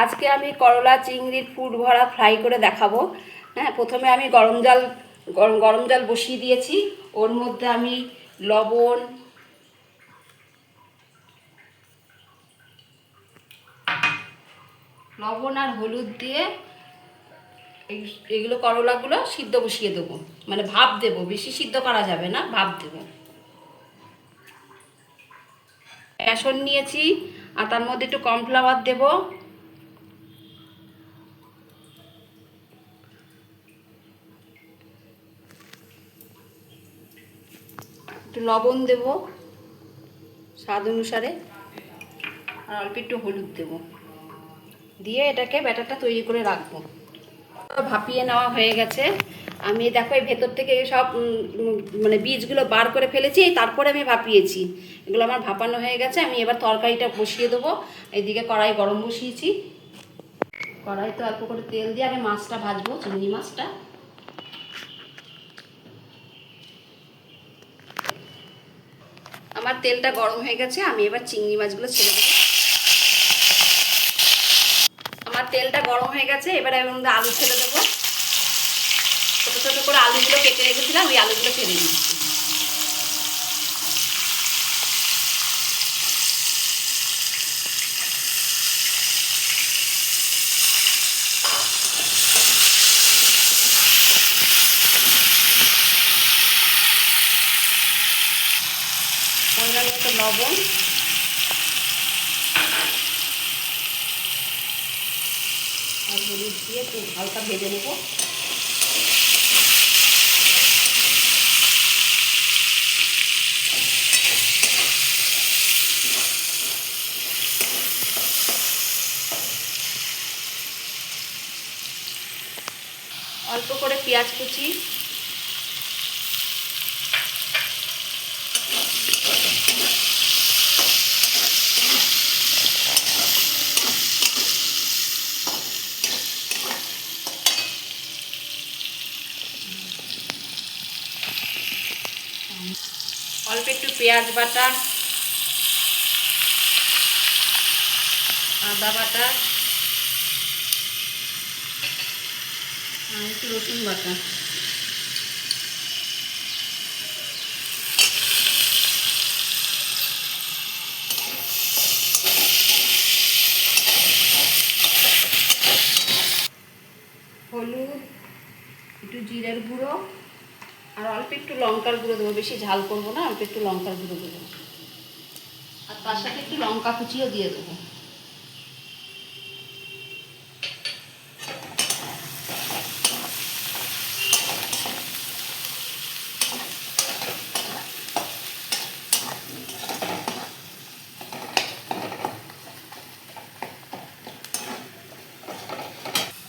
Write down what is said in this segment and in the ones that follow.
আজকে আমি করলা চিংড়ির পুর ভরা ফ্রাই করে দেখাবো। হ্যাঁ, প্রথমে আমি গরম জল বসিয়ে দিয়েছি। ওর মধ্যে আমি লবণ, আর হলুদ দিয়ে এগুলো করলাগুলো সিদ্ধ বসিয়ে দেবো, মানে ভাপ দেবো, বেশি সিদ্ধ করা যাবে না, ভাপ দেবো। বেসন নিয়েছি আর তার মধ্যে একটু কর্নফ্লাওয়ার দেবো, একটু লবণ দেব স্বাদ অনুসারে, আর অল্প একটু হলুদ দেব, দিয়ে এটাকে ব্যাটারটা তৈরি করে রাখবো। ভাপিয়ে নেওয়া হয়ে গেছে। আমি দেখো এই ভেতর থেকে সব মানে বীজগুলো বার করে ফেলেছি, তারপরে আমি ভাপিয়েছি। এগুলো আমার ভাপানো হয়ে গেছে। আমি এবার তরকারিটা বসিয়ে দেবো। এইদিকে কড়াই গরম বসিয়েছি। কড়াইতে অল্প করে তেল দিয়ে আমি মাছটা ভাজবো, চিংড়ি মাছটা। আমার তেলটা গরম হয়ে গেছে, আমি এবার চিংড়ি মাছগুলো ছেড়ে দেবো। আমার তেলটা গরম হয়ে গেছে, এবার আমি আলু ছেড়ে দেবো। ছোটো ছোটো করে আলুগুলো কেটে রেখেছিলাম, ওই আলুগুলো ছেড়ে দিচ্ছি। পরিমাণ মতো লবণ, আর হলুদ দিয়ে একটু হালকা ভেজে নেবো। অল্প করে পেঁয়াজ কুচি, অল্প একটু পেঁয়াজ বাটা, আদা বাটা, আর একটু রসুন বাটা। হলুদ, একটু জিরের গুঁড়ো, আর অল্প একটু লঙ্কার গুঁড়ো দেবো। বেশি ঝাল করবো না, অল্প একটু লঙ্কার গুঁড়ো দেবো। আর তার সাথে একটু লঙ্কা কুচিও দিয়ে দেবো।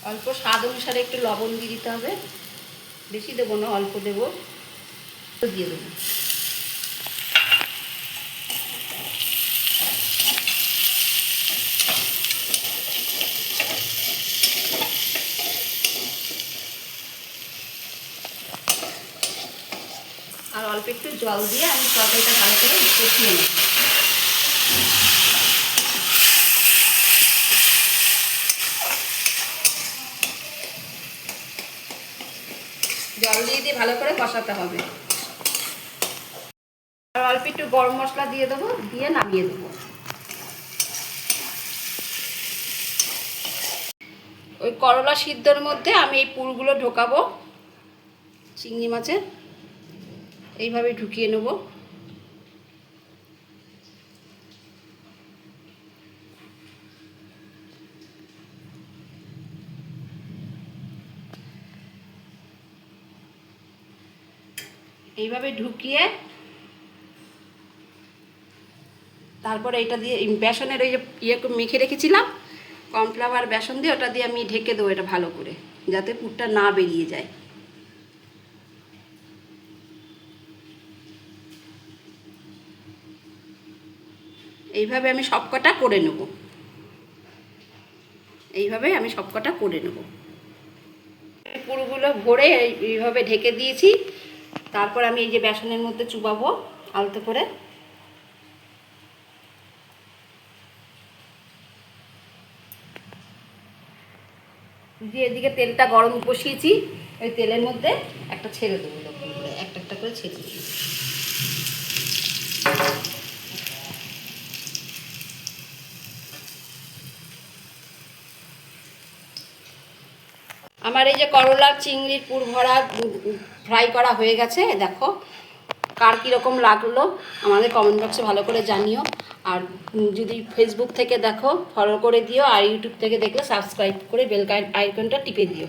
অল্প স্বাদ অনুসারে একটু লবণ দিয়ে দিতে হবে, বেশি দেবো না, অল্প দেবো, দিয়ে দেবো। আর অল্প একটু জল দিয়ে আমি তরকারিটা ভালো করে কষিয়ে নেব। জল দিয়ে ভালো করে কষাতে হবে। আর অল্প একটু গরম মশলা দিয়ে দেবো, দিয়ে নামিয়ে দেবো। ওই করলা সিদ্ধর মধ্যে আমি এই পুরগুলো ঢোকাবো, চিংড়ি মাছের এইভাবে ঢুকিয়ে নেব। এইভাবে ঢুকিয়ে তারপরে এটা দিয়ে বেসনের ওই যে মেখে রেখেছিলাম কর্নফ্লাওয়ার বেসন দিয়ে, ওটা দিয়ে আমি ঢেকে দেবো এটা ভালো করে, যাতে পুরটা না বেরিয়ে যায়। এইভাবে আমি সবকটা করে নেব। এইভাবে আমি সবকটা করে নেব। পুরগুলো ভরে এইভাবে ঢেকে দিয়েছি। তারপর আমি এই যে বেসনের মধ্যে চুবাবো আলতো করে। দিয়ে এদিকে তেলটা গরম বসিয়েছি, ওই তেলের মধ্যে একটা ছেড়ে দেবো, এরকম করে একটা একটা করে ছেড়ে দেবো। আমার এই যে করলার চিংড়ির পুর ভরা ফ্রাই করা হয়ে গেছে। দেখো কার কীরকম লাগলো আমাদের কমেন্ট বক্সে ভালো করে জানিও। আর যদি ফেসবুক থেকে দেখো ফলো করে দিও, আর ইউটিউব থেকে দেখলে সাবস্ক্রাইব করে বেল আইকনটা টিপে দিও।